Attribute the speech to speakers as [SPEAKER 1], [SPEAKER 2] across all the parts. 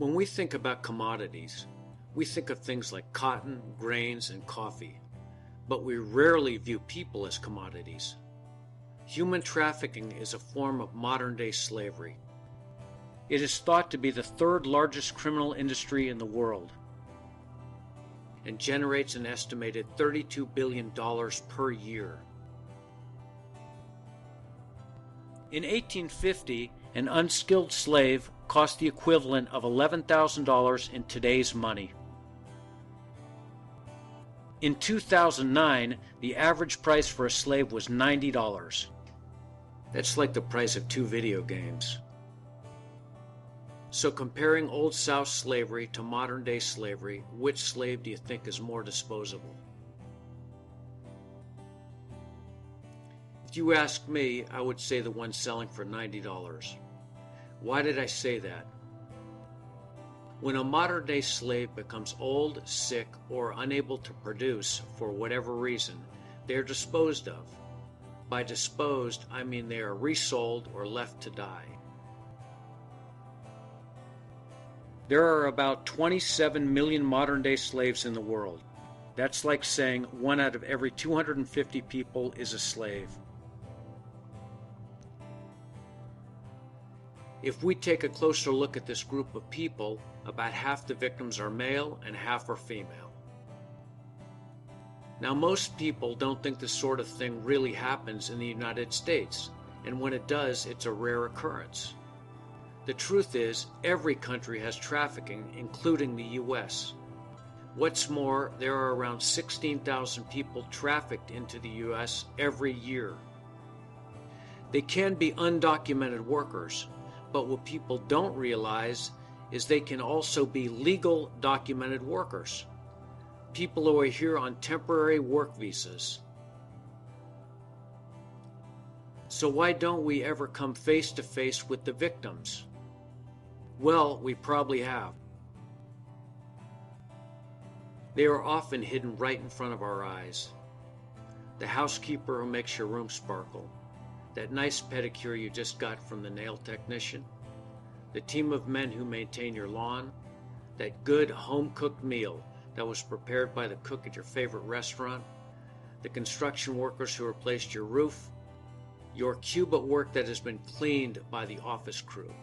[SPEAKER 1] When we think about commodities, we think of things like cotton, grains, and coffee, but we rarely view people as commodities. Human trafficking is a form of modern-day slavery. It is thought to be the third largest criminal industry in the world and generates an estimated $32 billion per year. In 1850, an unskilled slave cost the equivalent of $11,000 in today's money. In 2009, the average price for a slave was $90. That's like the price of 2 video games. So comparing Old South slavery to modern-day slavery, which slave do you think is more disposable? If you ask me, I would say the one selling for $90. Why did I say that? When a modern-day slave becomes old, sick, or unable to produce for whatever reason, they are disposed of. By disposed, I mean they are resold or left to die. There are about 27 million modern-day slaves in the world. That's like saying 1 out of every 250 people is a slave. If we take a closer look at this group of people, about half the victims are male and half are female. Now, most people don't think this sort of thing really happens in the United States, and when it does, it's a rare occurrence. The truth is, every country has trafficking, including the U.S. What's more, there are around 16,000 people trafficked into the U.S. every year. They can be undocumented workers, but what people don't realize is they can also be legal documented workers, people who are here on temporary work visas. So why don't we ever come face to face with the victims? Well, we probably have. They are often hidden right in front of our eyes. The housekeeper who makes your room sparkle, that nice pedicure you just got from the nail technician, the team of men who maintain your lawn, that good home-cooked meal that was prepared by the cook at your favorite restaurant, the construction workers who replaced your roof, your cube at work that has been cleaned by the office crew.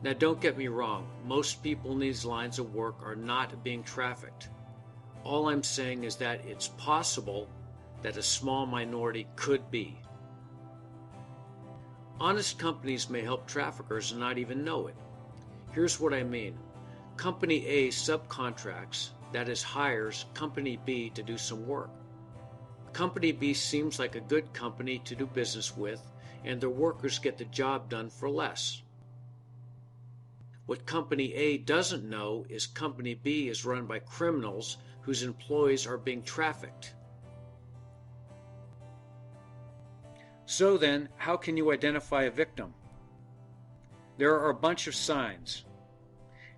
[SPEAKER 1] Now, don't get me wrong, most people in these lines of work are not being trafficked. All I'm saying is that it's possible that a small minority could be. Honest companies may help traffickers and not even know it. Here's what I mean. Company A subcontracts, that is, hires Company B to do some work. Company B seems like a good company to do business with, and their workers get the job done for less. What Company A doesn't know is Company B is run by criminals whose employees are being trafficked. So then, how can you identify a victim? There are a bunch of signs.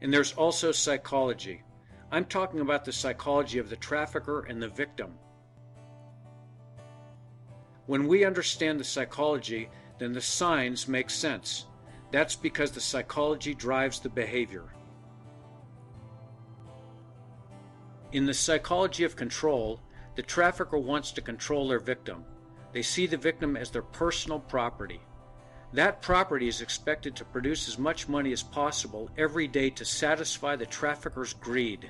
[SPEAKER 1] And there's also psychology. I'm talking about the psychology of the trafficker and the victim. When we understand the psychology, then the signs make sense. That's because the psychology drives the behavior. In the psychology of control, the trafficker wants to control their victim. They see the victim as their personal property. That property is expected to produce as much money as possible every day to satisfy the trafficker's greed.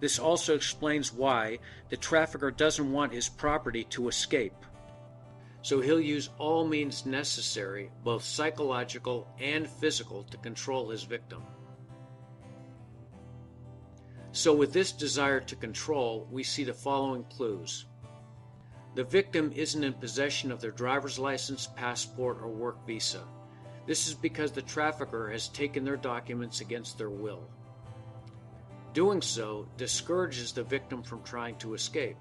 [SPEAKER 1] This also explains why the trafficker doesn't want his property to escape. So he'll use all means necessary, both psychological and physical, to control his victim. So with this desire to control, we see the following clues. The victim isn't in possession of their driver's license, passport, or work visa. This is because the trafficker has taken their documents against their will. Doing so discourages the victim from trying to escape,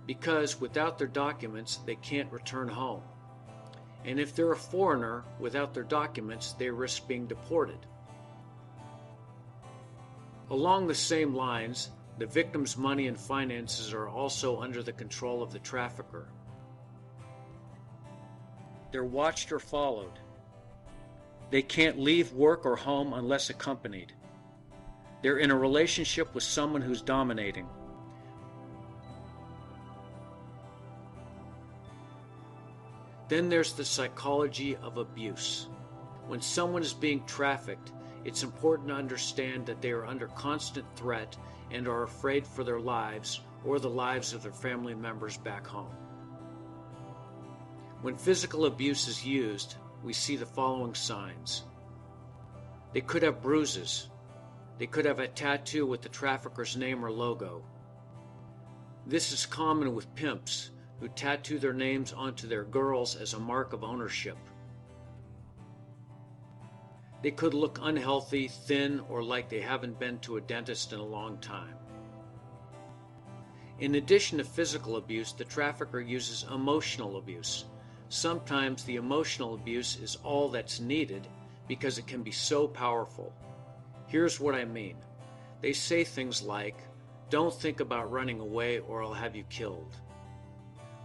[SPEAKER 1] because without their documents, they can't return home. And if they're a foreigner without their documents, they risk being deported. Along the same lines, the victim's money and finances are also under the control of the trafficker. They're watched or followed. They can't leave work or home unless accompanied. They're in a relationship with someone who's dominating. Then there's the psychology of abuse. When someone is being trafficked, it's important to understand that they are under constant threat and are afraid for their lives or the lives of their family members back home. When physical abuse is used, we see the following signs. They could have bruises. They could have a tattoo with the trafficker's name or logo. This is common with pimps who tattoo their names onto their girls as a mark of ownership. They could look unhealthy, thin, or like they haven't been to a dentist in a long time. In addition to physical abuse, the trafficker uses emotional abuse. Sometimes the emotional abuse is all that's needed because it can be so powerful. Here's what I mean. They say things like, "Don't think about running away or I'll have you killed.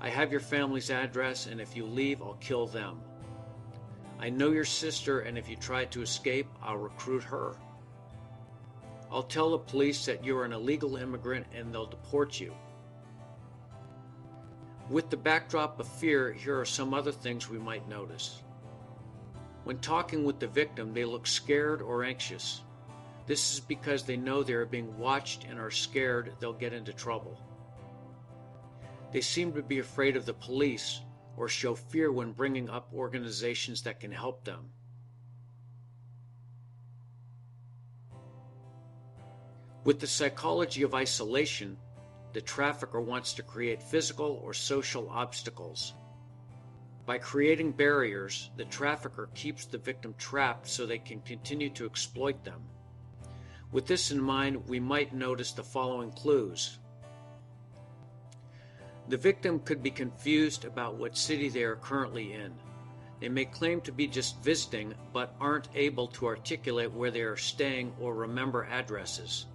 [SPEAKER 1] I have your family's address, and if you leave, I'll kill them. I know your sister, and if you try to escape, I'll recruit her. I'll tell the police that you're an illegal immigrant and they'll deport you." With the backdrop of fear, here are some other things we might notice. When talking with the victim, they look scared or anxious. This is because they know they are being watched and are scared they'll get into trouble. They seem to be afraid of the police or show fear when bringing up organizations that can help them. With the psychology of isolation, the trafficker wants to create physical or social obstacles. By creating barriers, the trafficker keeps the victim trapped so they can continue to exploit them. With this in mind, we might notice the following clues. The victim could be confused about what city they are currently in. They may claim to be just visiting, but aren't able to articulate where they are staying or remember addresses.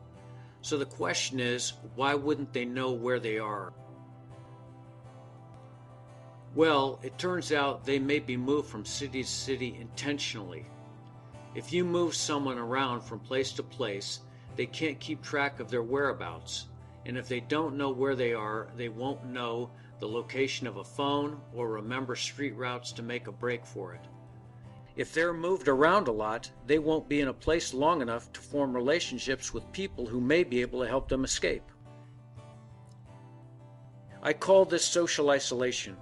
[SPEAKER 1] So the question is, why wouldn't they know where they are? Well, it turns out they may be moved from city to city intentionally. If you move someone around from place to place, they can't keep track of their whereabouts. And if they don't know where they are, they won't know the location of a phone or remember street routes to make a break for it. If they're moved around a lot, they won't be in a place long enough to form relationships with people who may be able to help them escape. I call this social isolation.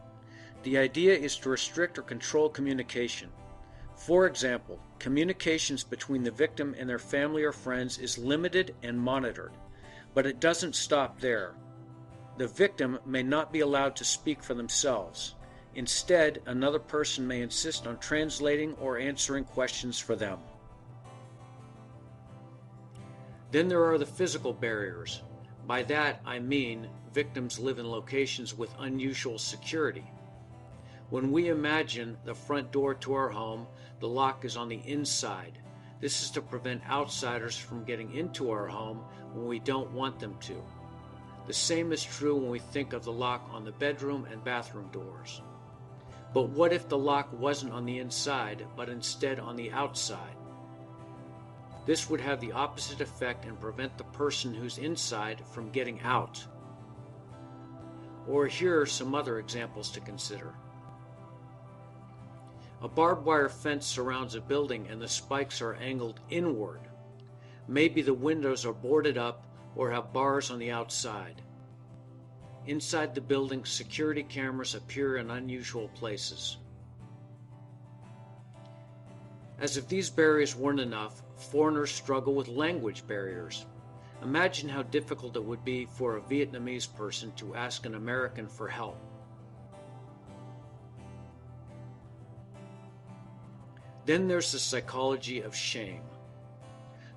[SPEAKER 1] The idea is to restrict or control communication. For example, communications between the victim and their family or friends is limited and monitored. But it doesn't stop there. The victim may not be allowed to speak for themselves. Instead, another person may insist on translating or answering questions for them. Then there are the physical barriers. By that, I mean victims live in locations with unusual security. When we imagine the front door to our home, the lock is on the inside. This is to prevent outsiders from getting into our home when we don't want them to. The same is true when we think of the lock on the bedroom and bathroom doors. But what if the lock wasn't on the inside, but instead on the outside? This would have the opposite effect and prevent the person who's inside from getting out. Or here are some other examples to consider. A barbed wire fence surrounds a building and the spikes are angled inward. Maybe the windows are boarded up or have bars on the outside. Inside the building, security cameras appear in unusual places. As if these barriers weren't enough, foreigners struggle with language barriers. Imagine how difficult it would be for a Vietnamese person to ask an American for help. Then there's the psychology of shame.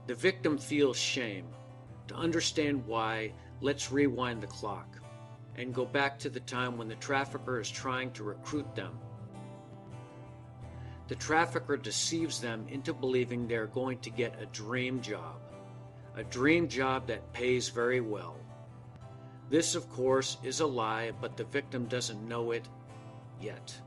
[SPEAKER 1] The victim feels shame. To understand why, let's rewind the clock and go back to the time when the trafficker is trying to recruit them. The trafficker deceives them into believing they're going to get a dream job that pays very well. This, of course, is a lie, but the victim doesn't know it yet.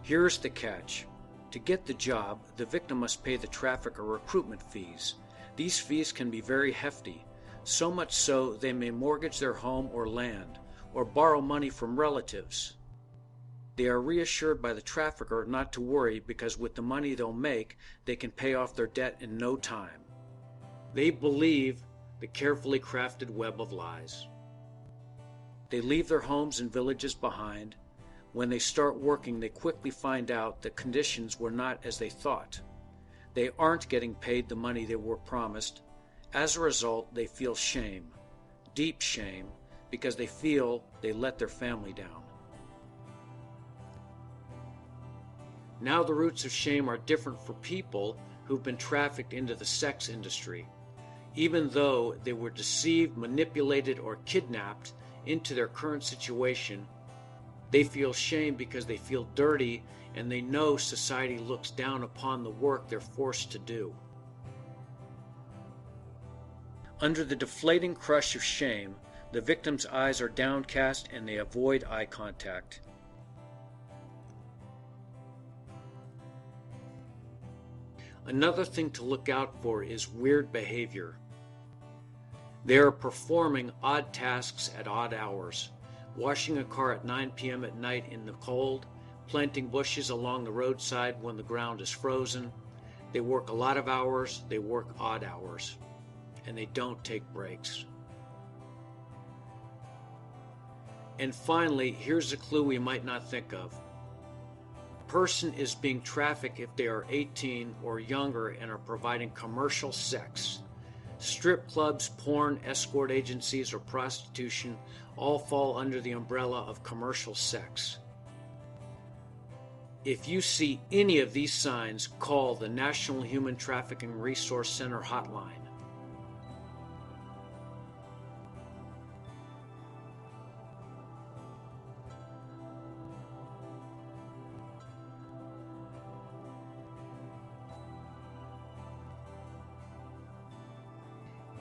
[SPEAKER 1] Here's the catch. To get the job, the victim must pay the trafficker recruitment fees. These fees can be very hefty, so much so they may mortgage their home or land, or borrow money from relatives. They are reassured by the trafficker not to worry because with the money they'll make, they can pay off their debt in no time. They believe the carefully crafted web of lies. They leave their homes and villages behind. When they start working, they quickly find out that conditions were not as they thought. They aren't getting paid the money they were promised. As a result, they feel shame, deep shame, because they feel they let their family down. Now the roots of shame are different for people who've been trafficked into the sex industry. Even though they were deceived, manipulated, or kidnapped into their current situation, they feel shame because they feel dirty and they know society looks down upon the work they're forced to do. Under the deflating crush of shame, the victim's eyes are downcast and they avoid eye contact. Another thing to look out for is weird behavior. They are performing odd tasks at odd hours, washing a car at 9 p.m. at night in the cold, planting bushes along the roadside when the ground is frozen. They work a lot of hours, they work odd hours, and they don't take breaks. And finally, here's a clue we might not think of. A person is being trafficked if they are 18 or younger and are providing commercial sex. Strip clubs, porn, escort agencies, or prostitution all fall under the umbrella of commercial sex. If you see any of these signs, call the National Human Trafficking Resource Center hotline.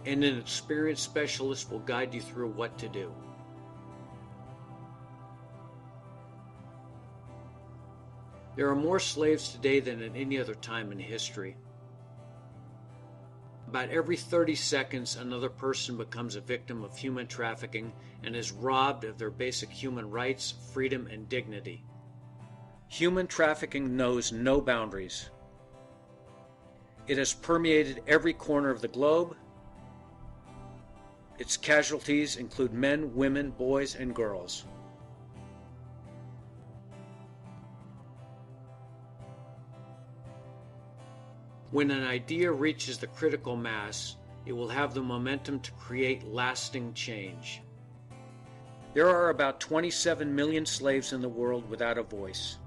[SPEAKER 1] And an experienced specialist will guide you through what to do. There are more slaves today than at any other time in history. About every 30 seconds, another person becomes a victim of human trafficking and is robbed of their basic human rights, freedom, and dignity. Human trafficking knows no boundaries. It has permeated every corner of the globe. Its casualties include men, women, boys, and girls. When an idea reaches the critical mass, it will have the momentum to create lasting change. There are about 27 million slaves in the world without a voice.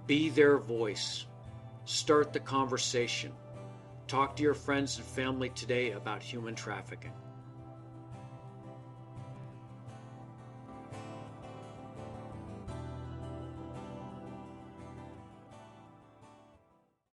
[SPEAKER 1] Be their voice. Start the conversation. Talk to your friends and family today about human trafficking.